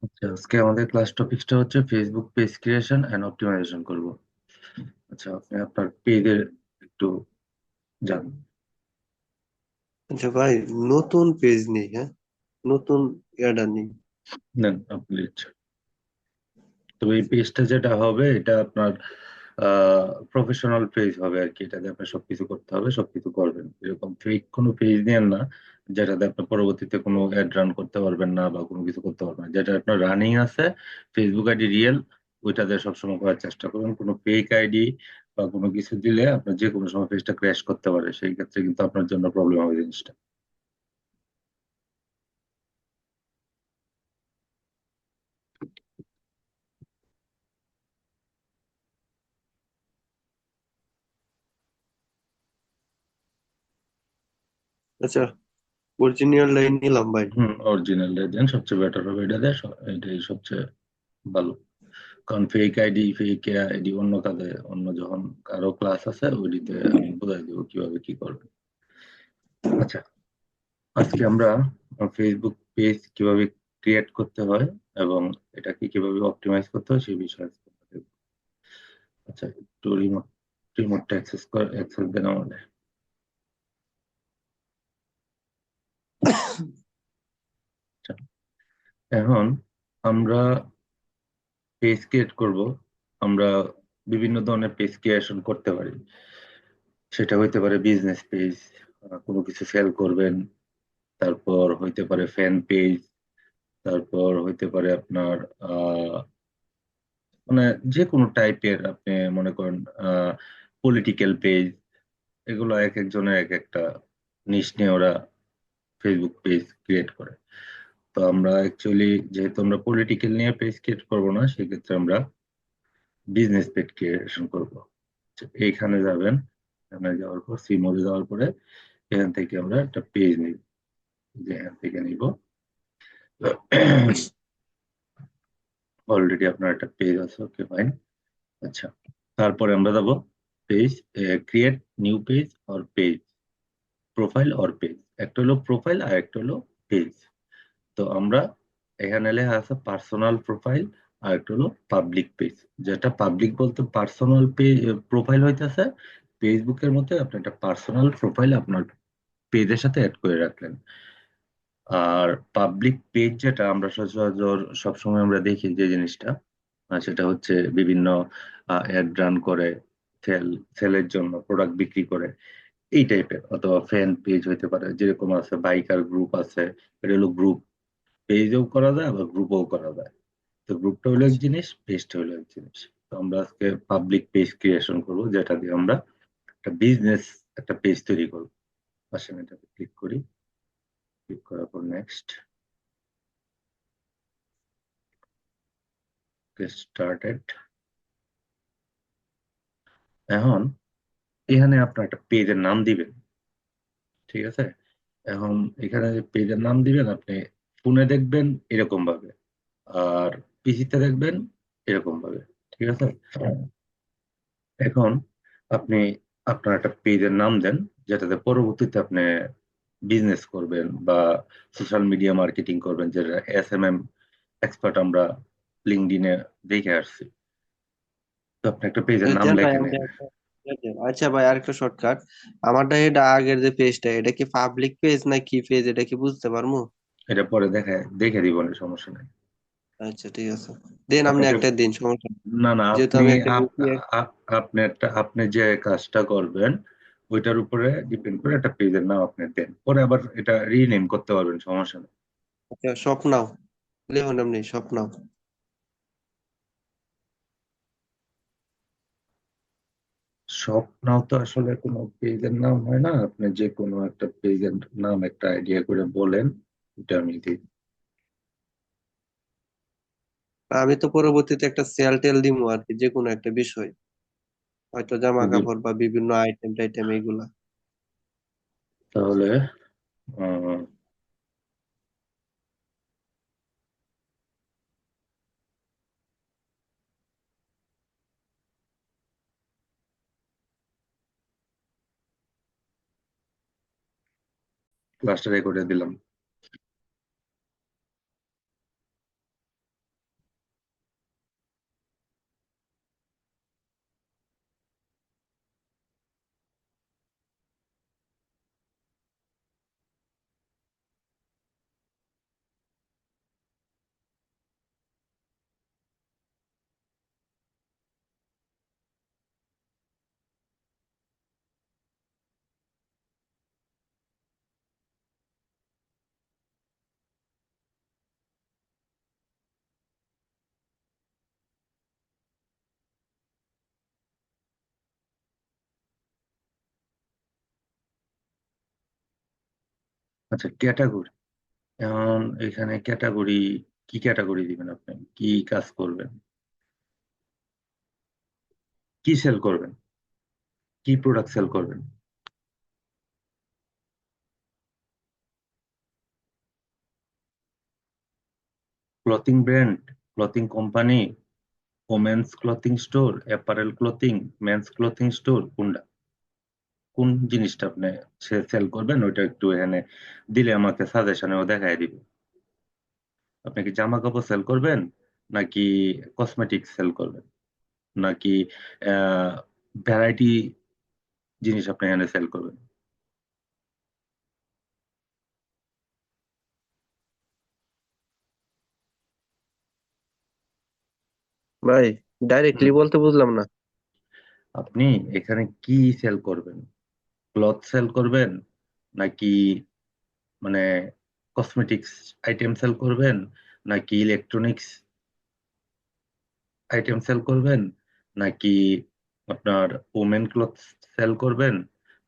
আচ্ছা, আজকে আমাদের ক্লাস টপিকসটা হচ্ছে Facebook page creation and optimisation করব। আচ্ছা, আপনি আপনার পেজের একটু জানুন। আচ্ছা ভাই, নতুন পেজ নেই, হ্যাঁ? নতুন অ্যাডা নেই। নেন আপনি ইচ্ছা। তো এই পেজটা যেটা হবে এটা আপনার প্রফেশনাল পেজ হবে আর কি। এটাতে আপনার সবকিছু করতে হবে, সবকিছু করবেন। এরকম ফেক কোনো পেজ নিয়েন না যেটাতে আপনি পরবর্তীতে কোনো অ্যাড রান করতে পারবেন না বা কোনো কিছু করতে পারবেন না। যেটা আপনার রানিং আছে, ফেসবুক আইডি রিয়েল, ওইটাতে সবসময় করার চেষ্টা করুন। কোনো ফেক আইডি বা কোনো কিছু দিলে আপনার যে কোনো সময় পেজটা ক্র্যাশ করতে পারে, সেই ক্ষেত্রে কিন্তু আপনার জন্য প্রবলেম হবে জিনিসটা। আচ্ছা, অরিজিনাল লাইন নিলাম ভাই। হুম, অরিজিনাল দেন, সবচেয়ে বেটার হবে। এটা দেন, এটাই সবচেয়ে ভালো। কারণ ফেক আইডি, ফেক আইডি অন্য কাজে, অন্য যখন কারো ক্লাস আছে ওইটিতে আমি বোঝাই দেবো কিভাবে কি করবে। আচ্ছা, আজকে আমরা ফেসবুক পেজ কিভাবে ক্রিয়েট করতে হয় এবং এটাকে কিভাবে অপটিমাইজ করতে হয় সেই বিষয়ে আজকে আমরা দেখবো। আচ্ছা, একটু রিমোটটা অ্যাক্সেস দেন আমাদের। আচ্ছা, এখন আমরা পেজ ক্রিয়েট করব। আমরা বিভিন্ন ধরনের পেজ ক্রিয়েশন করতে পারি। সেটা হইতে পারে বিজনেস পেজ, কোনো কিছু সেল করবেন। তারপর হইতে পারে ফ্যান পেজ। তারপর হইতে পারে আপনার আহ মানে যে কোনো টাইপের আপনি মনে করেন পলিটিক্যাল পেজ। এগুলো এক একজনের এক একটা নিশ নিয়ে ওরা ফেসবুক পেজ ক্রিয়েট করে। তো আমরা অ্যাকচুয়ালি যেহেতু আমরা পলিটিক্যাল নিয়ে পেজ ক্রিয়েট করবো না, সেক্ষেত্রে আমরা বিজনেস পেজ ক্রিয়েশন করবো। এইখানে যাবেন, এখানে যাওয়ার পর সি মোডে যাওয়ার পরে এখান থেকে আমরা একটা পেজ নিব। যে এখান থেকে নিব, অলরেডি আপনার একটা পেজ আছে, ওকে ফাইন। আচ্ছা, তারপরে আমরা যাবো page, create new page or page, profile or page. একটা হলো প্রোফাইল আর একটা হলো পেজ। তো আমরা এখানে লেখা আছে পার্সোনাল প্রোফাইল আর একটা হলো পাবলিক পেজ। যেটা পাবলিক বলতে পার্সোনাল পেজ, প্রোফাইল হইতেছে ফেসবুকের মধ্যে আপনি একটা পার্সোনাল প্রোফাইল আপনার পেজের সাথে অ্যাড করে রাখলেন। আর পাবলিক পেজ যেটা আমরা সচরাচর সবসময় আমরা দেখি যে জিনিসটা, সেটা হচ্ছে বিভিন্ন অ্যাড রান করে, সেল সেলের জন্য প্রোডাক্ট বিক্রি করে, এই টাইপের। অথবা ফ্যান পেজ হইতে পারে, যেরকম আছে বাইকার গ্রুপ আছে, এটা হলো গ্রুপ। পেজও করা যায় আবার গ্রুপও করা যায়। তো গ্রুপটা হলো এক জিনিস, পেজটা হলো এক জিনিস। তো আমরা আজকে পাবলিক পেজ ক্রিয়েশন করব, যেটা দিয়ে আমরা একটা বিজনেস, একটা পেজ তৈরি করবো। আসেন এটাতে ক্লিক করি। ক্লিক করার পর নেক্সট, স্টার্টেড। এখন এখানে আপনার একটা পেজের নাম দিবেন, ঠিক আছে? এখন এখানে যে পেজের নাম দিবেন, আপনি ফোনে দেখবেন এরকম ভাবে, আর পিসিতে দেখবেন এরকম ভাবে, ঠিক আছে? এখন আপনি আপনার একটা পেজের নাম দেন, যেটাতে পরবর্তীতে আপনি বিজনেস করবেন বা সোশ্যাল মিডিয়া মার্কেটিং করবেন, যেটা SMM এক্সপার্ট আমরা লিঙ্কডইনে দেখে আসছি। তো আপনি একটা পেজের নাম দেন ভাই, লেখেন আমি এখানে। আচ্ছা ভাই, আরেকটা শর্টকাট। আমারটা এটা আগের যে পেজটা, এটা কি পাবলিক পেজ না কি পেজ, এটা কি বুঝতে পারবো? এটা পরে দেখে দিব, না সমস্যা নেই। আচ্ছা ঠিক আছে, দেন আপনি আপনি একটা, একটা দিন, সমস্যা নেই। না না, যেহেতু আপনি আমি একটা আপনি যে কাজটা করবেন ওইটার উপরে ডিপেন্ড করে একটা পেজের নাম আপনি দেন, পরে আবার এটা রিনেম করতে পারবেন, সমস্যা নেই। আচ্ছা, স্বপ্নাও লিখুন, আপনি স্বপ্নাও। স্বপ্নাও তো আসলে কোনো পেজের নাম হয় না। আপনি যে কোনো একটা পেজের নাম একটা আইডিয়া করে বলেন, এটা আমি দিই। আমি তো পরবর্তীতে একটা সেল টেল দিবো আর কি, যে কোনো একটা বিষয়, হয়তো জামা বুঝি- কাপড় বা বিভিন্ন আইটেম টাইটেম এগুলা। তাহলে আহ, ক্লাসটা রেকর্ডে দিলাম। আচ্ছা, ক্যাটাগরি। এখন এখানে ক্যাটাগরি, কি ক্যাটাগরি দিবেন আপনি? কি কাজ করবেন? কি সেল করবেন? কি প্রোডাক্ট সেল করবেন? Clothing brand, clothing company, women's clothing store, apparel clothing, men's clothing store, কোনটা? কোন জিনিসটা আপনি সেল করবেন ওইটা একটু এখানে দিলে আমাকে সাজেশনেও দেখাই দিবে। আপনি কি জামা কাপড় সেল করবেন, নাকি কসমেটিক সেল করবেন, নাকি ভ্যারাইটি জিনিস আপনি এখানে সেল করবেন? ভাই হুম, ডাইরেক্টলি বলতে বুঝলাম না। আপনি এখানে কি সেল করবেন? ক্লথ সেল করবেন, নাকি মানে কসমেটিক্স আইটেম সেল করবেন, নাকি ইলেকট্রনিক্স আইটেম সেল করবেন, নাকি আপনার ওমেন ক্লথ সেল করবেন,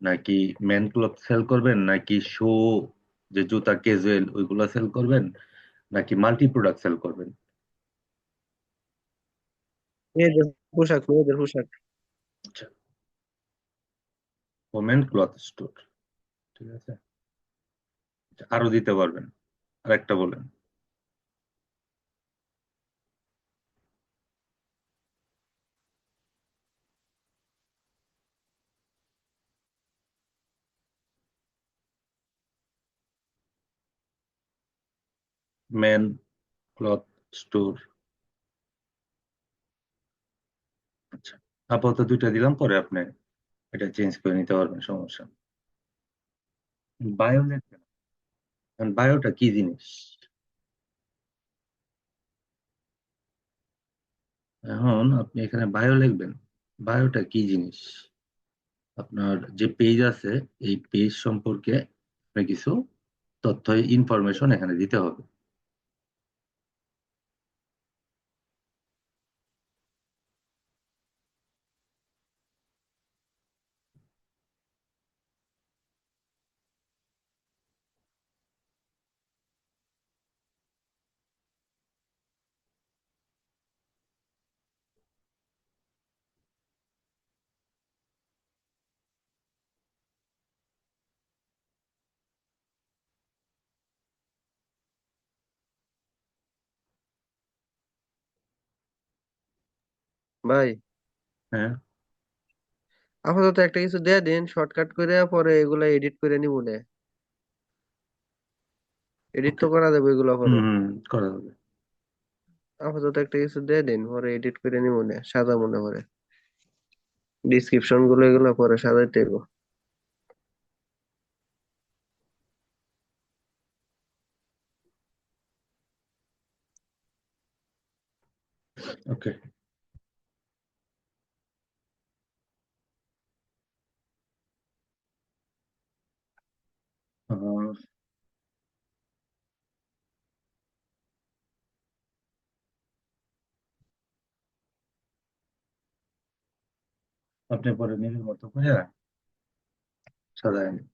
নাকি মেন ক্লথ সেল করবেন, নাকি শো যে জুতা ক্যাজুয়াল ওইগুলা সেল করবেন, নাকি মাল্টি প্রোডাক্ট সেল করবেন? মেয়েদের পোশাক, মেয়েদের পোশাক। আচ্ছা, ওমেন ক্লথ স্টোর, ঠিক আছে। আচ্ছা, আরো দিতে পারবেন? আরেকটা বলেন। Men cloth store. আচ্ছা, আপাতত দুইটা দিলাম, পরে আপনি এটা চেঞ্জ করে নিতে পারবেন, সমস্যা নেই। বায়ো লিখবেন। বায়োটা কি জিনিস? এখন আপনি এখানে বায়ো লিখবেন। বায়োটা কি জিনিস? আপনার যে পেজ আছে, এই পেজ সম্পর্কে আপনি কিছু তথ্য, ইনফরমেশন এখানে দিতে হবে। ভাই হ্যাঁ। আপাতত একটা কিছু দিয়ে দিন শর্টকাট করে, পরে এগুলা এডিট করে নিব নে। এডিট ওকে। তো করা যাবে এগুলা পরে। হুম, করা যাবে। আপাতত একটা কিছু দিয়ে দিন, পরে এডিট করে নিব নে, সাদা মনে করে ডিসক্রিপশন গুলো এগুলা পরে সাজাইতে হইব। ওকে। আপনি পরে নিজের মতো করে সাজায় নিন।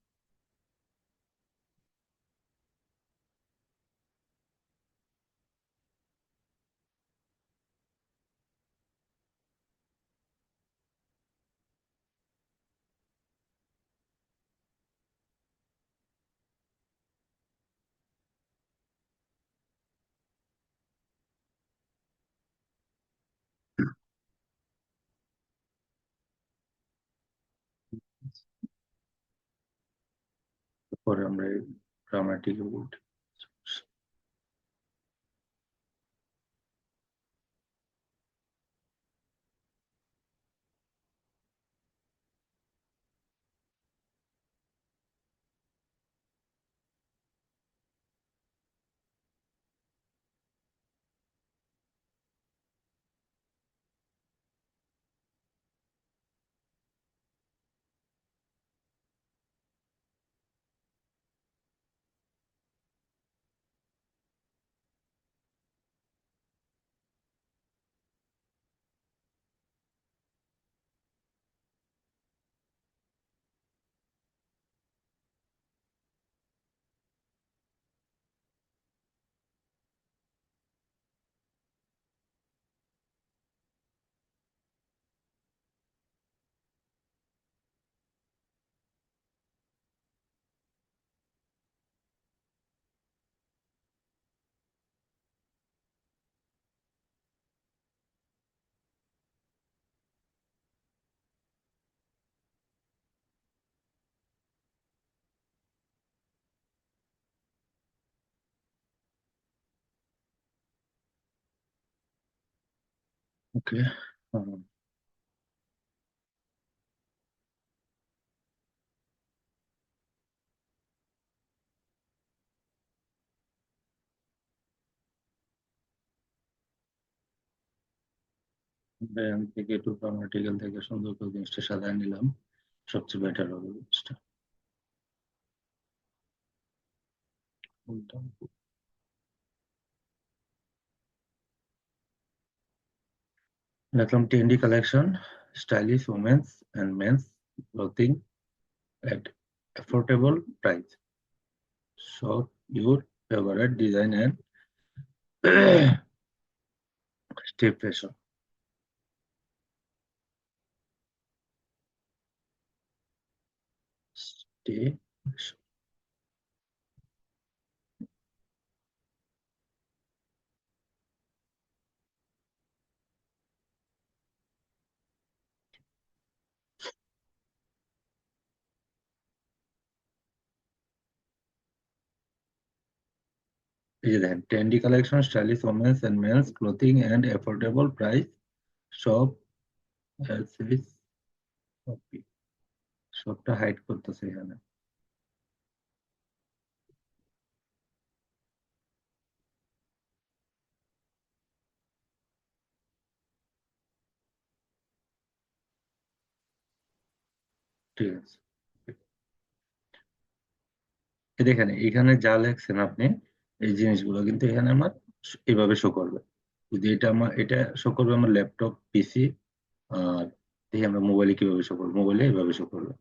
পরে আমরা গ্রামাটিকে বলতে। ওকে। ব্যায়াম থেকে টু ফার্মাটিক্যাল থেকে সুন্দর করে জিনিসটা সাজায় নিলাম, সবচেয়ে বেটার হবে জিনিসটা। লিখলাম TND collection, stylish women's and men's clothing at affordable price. Shop your favorite design and stay fashion. Stay fashion. এই যে দেখেন, trendy collection, stylish women's and men's clothing and affordable price, সব সবটা হাইড করতেছে এখানে। ঠিক আছে, এই দেখেন এখানে যা লেখছেন আপনি, এই জিনিসগুলো কিন্তু এখানে আমার এইভাবে শো করবে। যদি এটা শো করবে আমার ল্যাপটপ পিসি, আর এই আমরা মোবাইলে কিভাবে শো করবো, মোবাইলে এইভাবে শো করবে।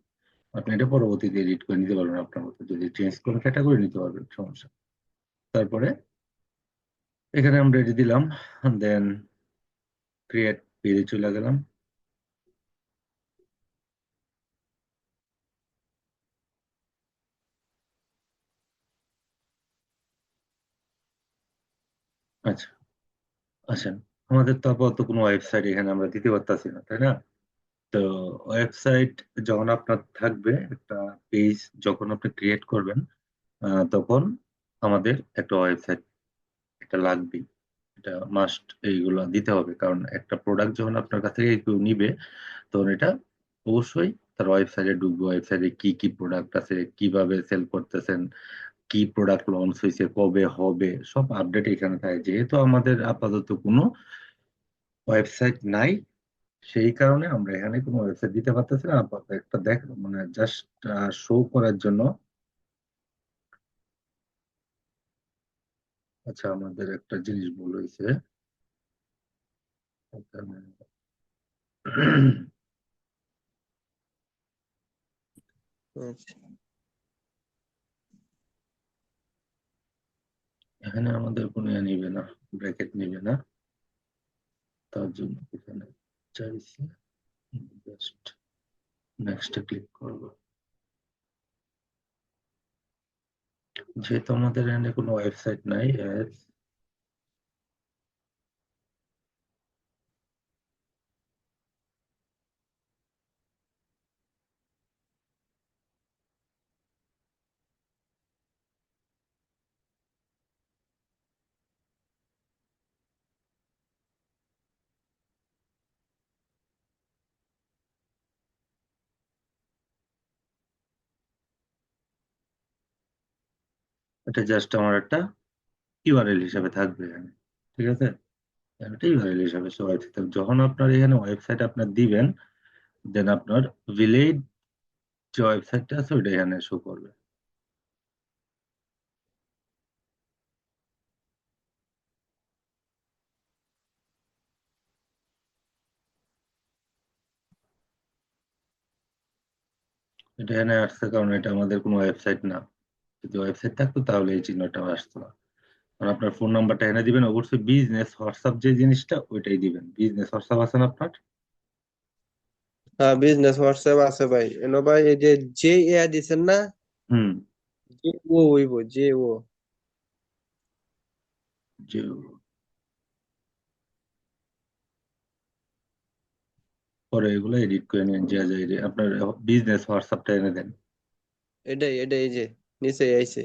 আপনি এটা পরবর্তীতে এডিট করে নিতে পারবেন আপনার মতো, যদি চেঞ্জ করে ক্যাটাগরি নিতে পারবেন, সমস্যা। তারপরে এখানে আমরা রেডি দিলাম, দেন ক্রিয়েট পেজে চলে গেলাম। আচ্ছা, আসেন, আমাদের তো আপাতত কোনো ওয়েবসাইট এখানে আমরা দিতে পারতাছি না, তাই না? তো ওয়েবসাইট যখন আপনার থাকবে, একটা পেজ যখন আপনি ক্রিয়েট করবেন, তখন আমাদের একটা ওয়েবসাইট এটা লাগবেই। এটা মাস্ট, এইগুলো দিতে হবে, কারণ একটা প্রোডাক্ট যখন আপনার কাছ থেকে কেউ নিবে, তখন এটা অবশ্যই তার ওয়েবসাইটে ঢুকবে। ওয়েবসাইটে কি কি প্রোডাক্ট আছে, কিভাবে সেল করতেছেন, কি প্রোডাক্ট লঞ্চ হয়েছে, কবে হবে, সব আপডেট এখানে থাকে। যেহেতু আমাদের আপাতত কোনো ওয়েবসাইট নাই, সেই কারণে আমরা এখানে কোনো ওয়েবসাইট দিতে পারতেছি না। আপাতত একটা দেখ মানে জাস্ট শো করার জন্য। আচ্ছা, আমাদের একটা জিনিস ভুল হয়েছে এখানে। আচ্ছা। এখানে আমাদের কোনো ইয়ে নিবে না, ব্র্যাকেট নিবে না, তার জন্য এখানে চাইছি জাস্ট নেক্সটে ক্লিক করব। যেহেতু আমাদের এখানে কোনো ওয়েবসাইট নাই, এটা জাস্ট আমার একটা ইউআরএল হিসেবে থাকবে এখানে। ঠিক আছে, এটা ইউআরএল হিসেবে সবাই থাকবে। যখন আপনার এখানে ওয়েবসাইট আপনার দিবেন, দেন আপনার ভিলেজ যে ওয়েবসাইটটা আছে ওইটা এখানে শো করবে। এটা এখানে আসছে কারণ এটা আমাদের কোনো ওয়েবসাইট না। যদি ওয়েবসাইট থাকতো তাহলে এই চিহ্নটা আসতো না। আর আপনার ফোন নাম্বারটা এনে দিবেন, অবশ্যই বিজনেস হোয়াটসঅ্যাপ যে জিনিসটা ওইটাই দিবেন। বিজনেস হোয়াটসঅ্যাপ আছে না আপনার? হ্যাঁ, বিজনেস হোয়াটসঅ্যাপ আছে ভাই। এনো ভাই, এই যে যে এআই দিছেন না, হুম। যে ও হইব, যে ও। যে পরে এগুলো এডিট করে নিন, যা যা আপনার বিজনেস হোয়াটসঅ্যাপটা এনে দেন। এটাই এই যে নিচে আইছে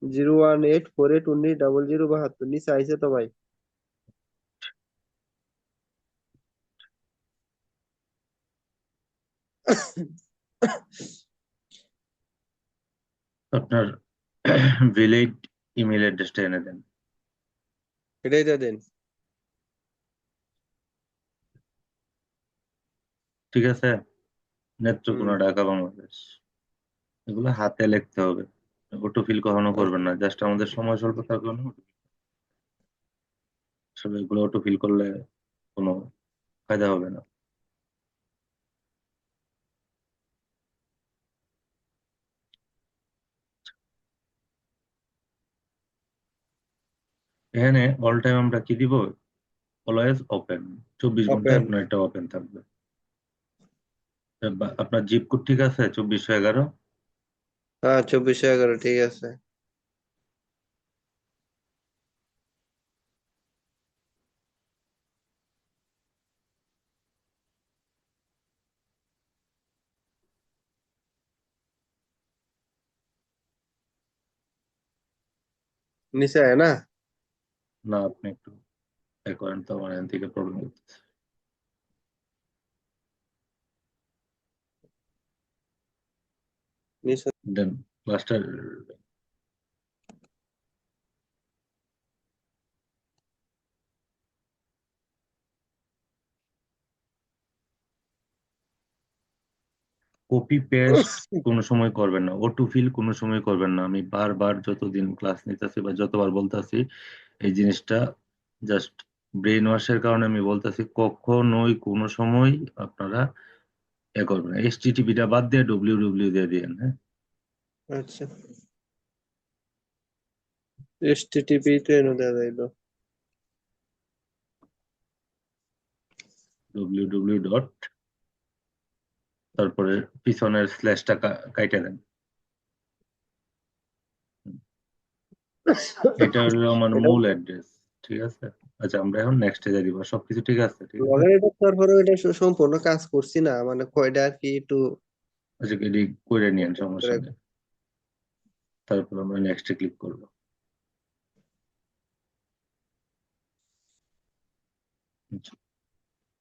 01848190072, নিচে আইছে তো ভাই। আপনার ভিলেজ ইমেল অ্যাড্রেসটা এনে দেন। এটাই তো দেন। ঠিক আছে, হুম। নেত্রকোনা, ঢাকা, বাংলাদেশ। এগুলো হাতে লিখতে হবে, অটো ফিল কখনো করবেন আচ্ছা। না, জাস্ট আমাদের সময় স্বল্পতার কারণে আসলে এগুলো অটো ফিল করলে কোনো ফায়দা হবে না। এখানে অল টাইম আমরা কি দিব, অলওয়েজ ওপেন, 24 ঘন্টা ওপেন। আপনার এটা ওপেন থাকবে। আপনার জিপ কোড ঠিক আছে 2411? হ্যাঁ, 2411 ঠিক আছে। নিচে আয় না। না, আপনি একটু এ করেন তো, আমার এখান থেকে প্রবলেম হচ্ছে। নিচে। দেন ক্লাস্টার, কপি পেস্ট কোনো সময় করবেন না, অটো ফিল কোনো সময় করবেন না। আমি বারবার যতদিন ক্লাস নিতেছি বা যতবার বলতেছি এই জিনিসটা, জাস্ট ব্রেন ওয়াশের কারণে আমি বলতেছি, কখনোই কোনো সময় আপনারা এ করবেন না। এইচটিটিপিটা বাদ দিয়ে ডব্লিউ দিয়ে দিয়েন, হ্যাঁ। আচ্ছা, HTTP তো এনে দেওয়া যাইলো। ডট, তারপরে পিছনের স্ল্যাশটা কাইটা দেন। এটা হলো আমার এটা মূল অ্যাড্রেস। ঠিক আছে, আচ্ছা আমরা এখন নেক্সটে যাই দিব, সবকিছু ঠিক আছে, ঠিক আছে। লগার এটা তারপরে এটা সম্পূর্ণ কাজ করছি না, মানে কয়টা আর কি একটু আচ্ছা, এটি করে নিয়েন, সমস্যা করে। নেই। তারপর আমরা নেক্সটে ক্লিক করব। আচ্ছা,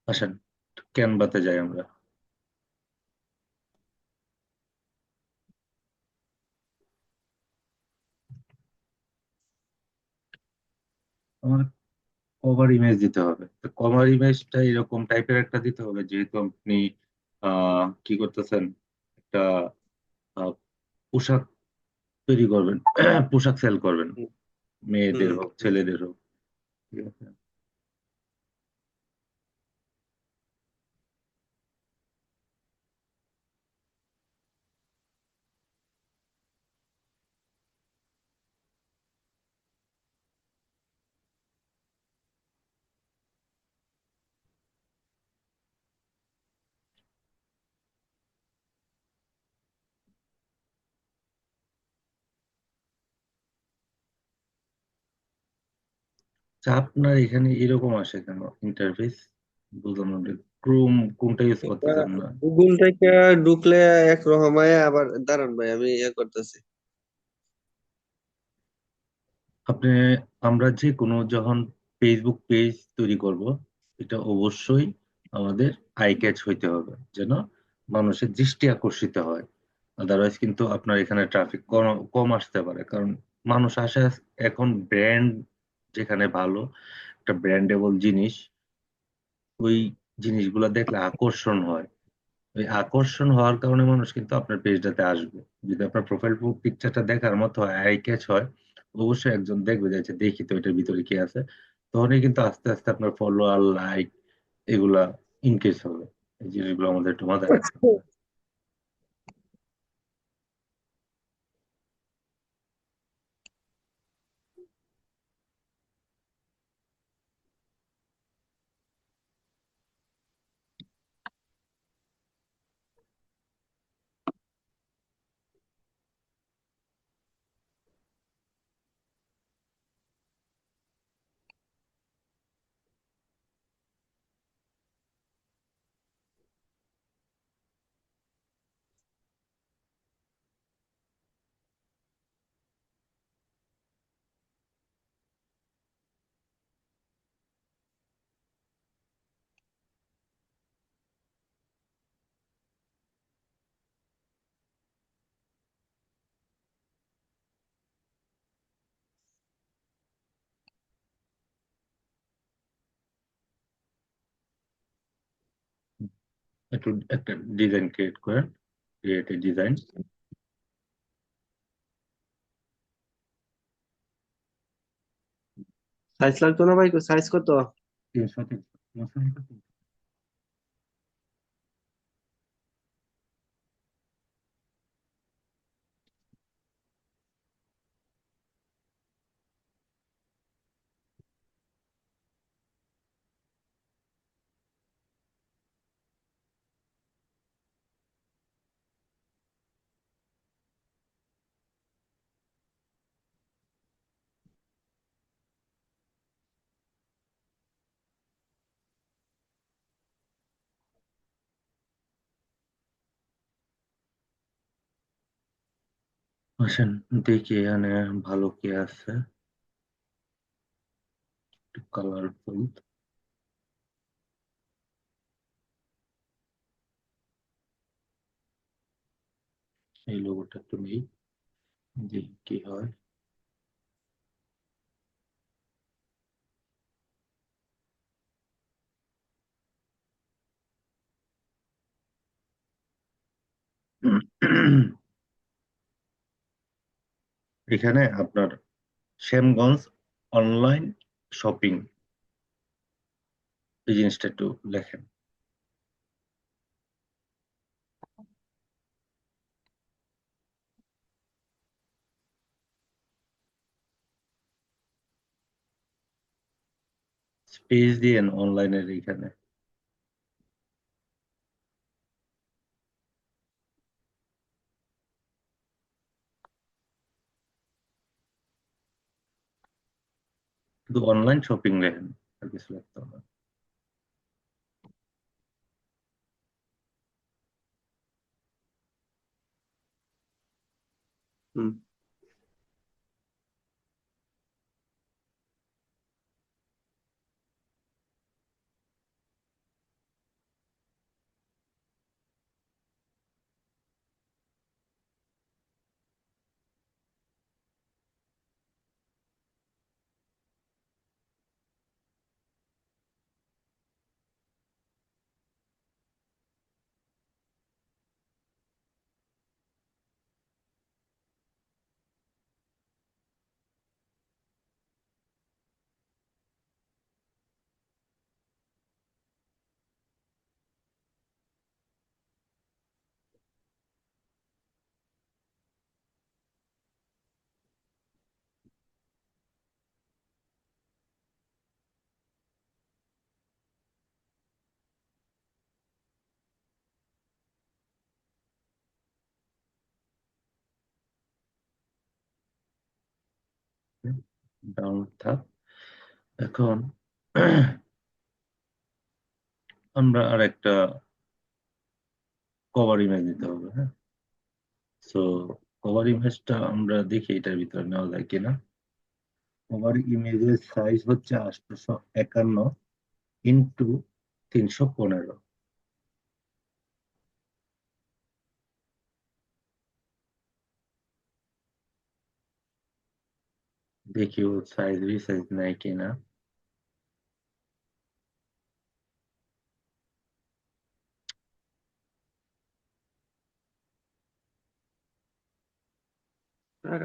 আসেন ক্যানভাতে যাই আমরা। আমার কভার ইমেজ দিতে হবে, তো কভার ইমেজটা এরকম টাইপের একটা দিতে হবে, যেহেতু আপনি কি করতেছেন, একটা আহ, পোশাক তৈরি করবেন, পোশাক সেল করবেন, হুম। মেয়েদের হুম। হোক হুম। ছেলেদের হোক। ঠিক আছে, আচ্ছা, আপনার এখানে এরকম আসে কেন ইন্টারফেস, বুঝলাম না। ক্রোম কোনটা ইউজ করতেছেন না? গুগল থেকে ঢুকলে একরকম হয়, আবার দাঁড়ান ভাই আমি ইয়ে করতেছি। আপনি, আমরা যে কোনো যখন ফেসবুক পেজ তৈরি করব, এটা অবশ্যই আমাদের আই ক্যাচ হইতে হবে, যেন মানুষের দৃষ্টি আকর্ষিত হয়। আদারওয়াইজ কিন্তু আপনার এখানে ট্রাফিক কম কম আসতে পারে, কারণ মানুষ আসে এখন ব্র্যান্ড যেখানে ভালো, একটা ব্র্যান্ডেবল জিনিস, ওই জিনিসগুলো দেখলে আকর্ষণ হয়। ওই আকর্ষণ হওয়ার কারণে মানুষ কিন্তু আপনার পেজটাতে আসবে। যদি আপনার প্রোফাইল পিকচারটা দেখার মতো হয়, আই ক্যাচ হয়, অবশ্যই একজন দেখবে যে আচ্ছা, দেখি তো এটার ভিতরে কি আছে। তখনই কিন্তু আস্তে আস্তে আপনার ফলোয়ার, লাইক এগুলা ইনক্রিজ হবে। এই জিনিসগুলো আমাদের একটু মাথায় রাখতে হবে। একটু একটা ডিজাইন ক্রিয়েট করেন, ক্রিয়েট এ ডিজাইন। সাইজ লাগতো না ভাই, সাইজ কত? 300 আসেন দেখি এখানে ভালো কি আছে, একটু কালারফুল। এই লোগোটা একটু নেই, দেখি কি হয়। এখানে আপনার শ্যামগঞ্জ অনলাইন শপিং, এই জিনিসটা একটু লেখেন। স্পেস দিয়েন অনলাইনের এখানে। শুধু অনলাইন শপিং লেখেন, আর কিছু লিখতে হবে না। হুম। ডাউনলোড থাক। এখন আমরা আর একটা কভার ইমেজ দিতে হবে, হ্যাঁ। সো কভার ইমেজটা আমরা দেখি এটার ভিতরে নেওয়া যায় কিনা। কভার ইমেজের সাইজ হচ্ছে 851 ইন্টু 315। দেখি ও সাইজ রিসাইজ নেয় কিনা।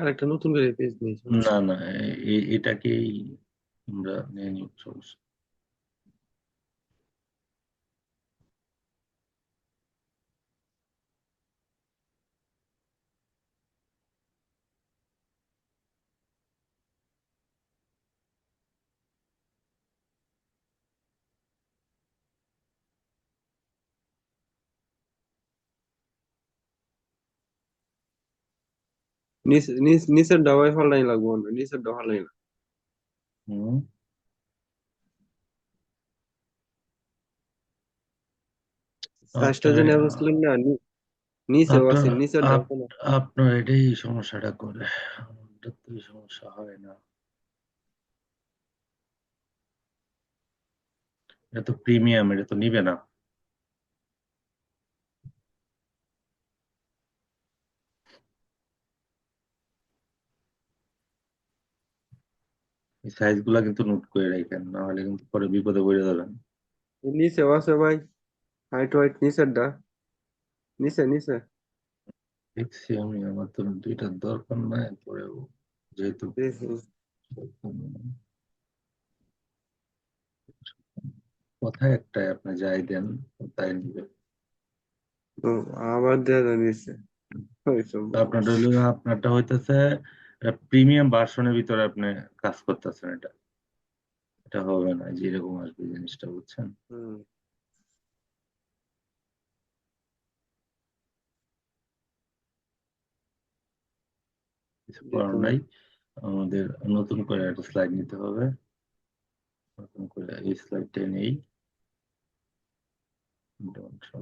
আরেকটা নতুন করে পেজ নেই, না সমস্যা নেই। না, এটাকেই আমরা নিয়ে নিই, সমস্যা। নিচের ডাবায় ফালাই লাগবো না, নিচের ডা ফালাই না। হুম। সাইজটা আপনার যে নেওয়া ছিলেন না, নিচেও আপনার আছে, নিচের ডা আপ- আপনার এটাই সমস্যাটা করে, আমাদের তো এই সমস্যা হয় না। এটা তো প্রিমিয়াম, এটা তো নিবে না। এই সাইজ গুলা কিন্তু নোট করে রাখেন, না হলে কিন্তু পরে বিপদে পড়ে যাবেন। নিচেও আছে ভাই। হাইট হোয়াইট নিচের দা, নিচে নিচে। দেখছি আমি, আমার তো দুইটার দরকার নাই পরেও, যেহেতু দেখি। কথায় একটাই, আপনি যাই দেন তাই নিবে। ও, আবার দেয়া যায় নিচে। ওইসব তো মানুষ। আপনারটা হইলো, আপনারটা হইতেছে প্রিমিয়াম ভার্সনের ভিতরে আপনি কাজ করতেছেন, এটা এটা হবে না, যেরকম আসবে জিনিসটা, বুঝছেন? হুম। কিছু করার দিতাম। নাই, আমাদের নতুন করে একটা স্লাইড নিতে হবে। নতুন করে এই স্লাইডটা নেই,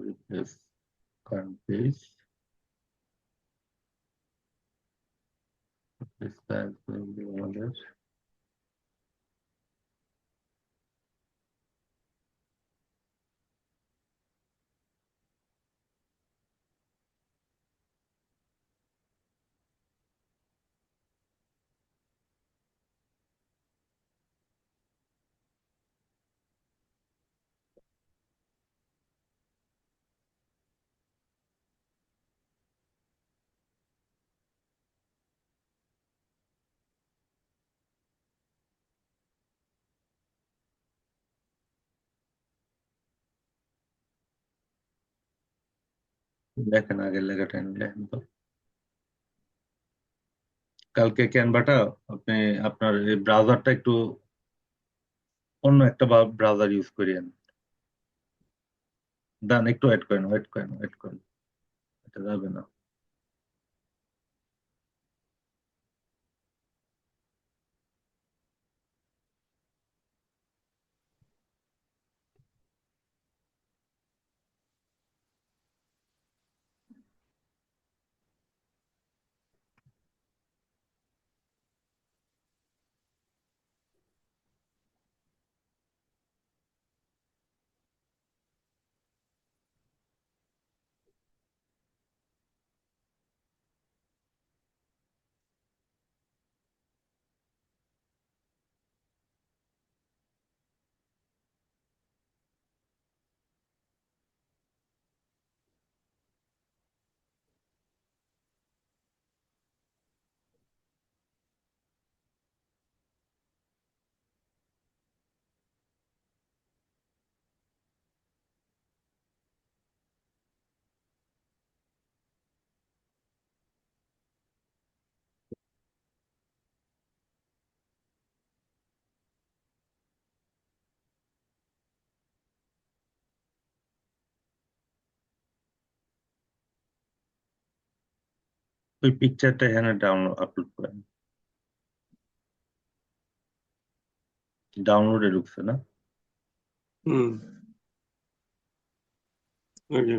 রিপ্লেস কারেন্ট পেজ, আমাদের দেখেন আগের লেখাটা দেখেন তো। কালকে ক্যানভাটা আপনি আপনার এই ব্রাউজারটা একটু অন্য একটা ব্রাউজার ইউজ করিয়েন। দান একটু ওয়েট করেন, ওয়েট করেন, ওয়েট করেন, এটা যাবে না। ওই পিকচারটা এখানে ডাউনলোড আপলোড করেন, ডাউনলোডে ঢুকছে না? হুম। ওই যে